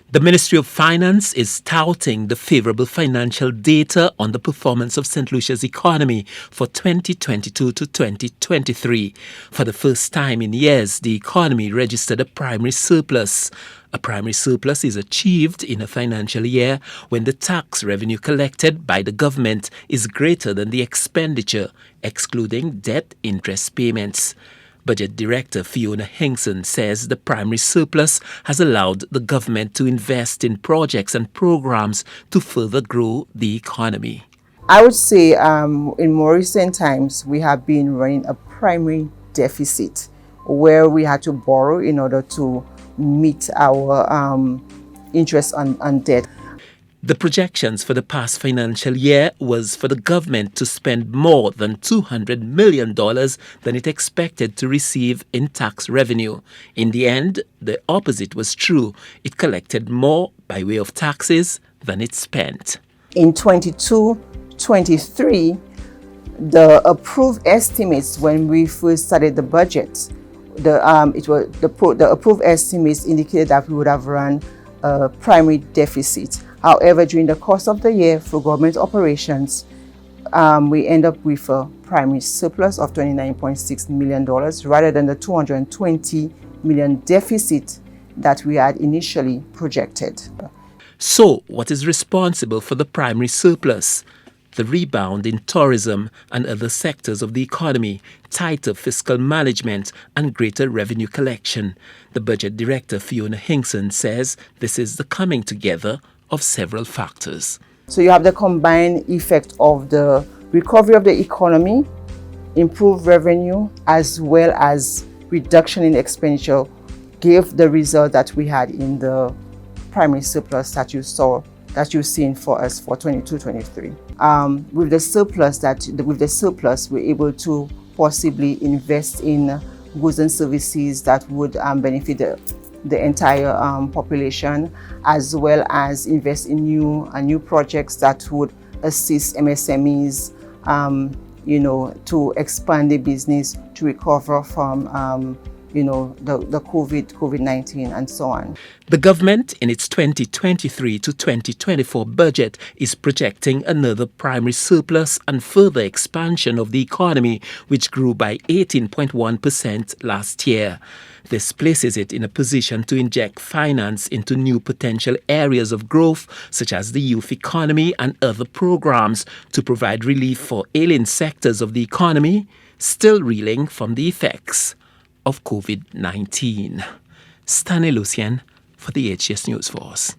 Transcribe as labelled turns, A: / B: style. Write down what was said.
A: The Ministry of Finance is touting the favorable financial data on the performance of St. Lucia's economy for 2022 to 2023. For the first time in years, the economy registered a primary surplus. A primary surplus is achieved in a financial year when the tax revenue collected by the government is greater than the expenditure, excluding debt interest payments. Budget Director Fiona Hinkson says the primary surplus has allowed the government to invest in projects and programs to further grow the economy.
B: I would say in more recent times, we have been running a primary deficit where we had to borrow in order to meet our interest on debt.
A: The projections for the past financial year was for the government to spend more than $200 million than it expected to receive in tax revenue. In the end, the opposite was true. It collected more by way of taxes than it spent.
B: In 22-23, the approved estimates when we first started the budget, the approved estimates indicated that we would have run a primary deficit. However, during the course of the year for government operations, we end up with a primary surplus of $29.6 million rather than the $220 million deficit that we had initially projected.
A: So, what is responsible for the primary surplus? The rebound in tourism and other sectors of the economy, tighter fiscal management, and greater revenue collection. The Budget Director Fiona Hinkson says this is the coming together of several factors.
B: So you have the combined effect of the recovery of the economy, improved revenue, as well as reduction in expenditure gave the result that we had in the primary surplus that you've seen for us for 22-23. With the surplus, we're able to possibly invest in goods and services that would benefit the entire population, as well as invest in new projects that would assist MSMEs, to expand their business, to recover from the COVID-19 and so on.
A: The government in its 2023 to 2024 budget is projecting another primary surplus and further expansion of the economy, which grew by 18.1% last year. This places it in a position to inject finance into new potential areas of growth, such as the youth economy and other programs to provide relief for ailing sectors of the economy still reeling from the effects of COVID-19. Stanley Lucian for the HGS News Force.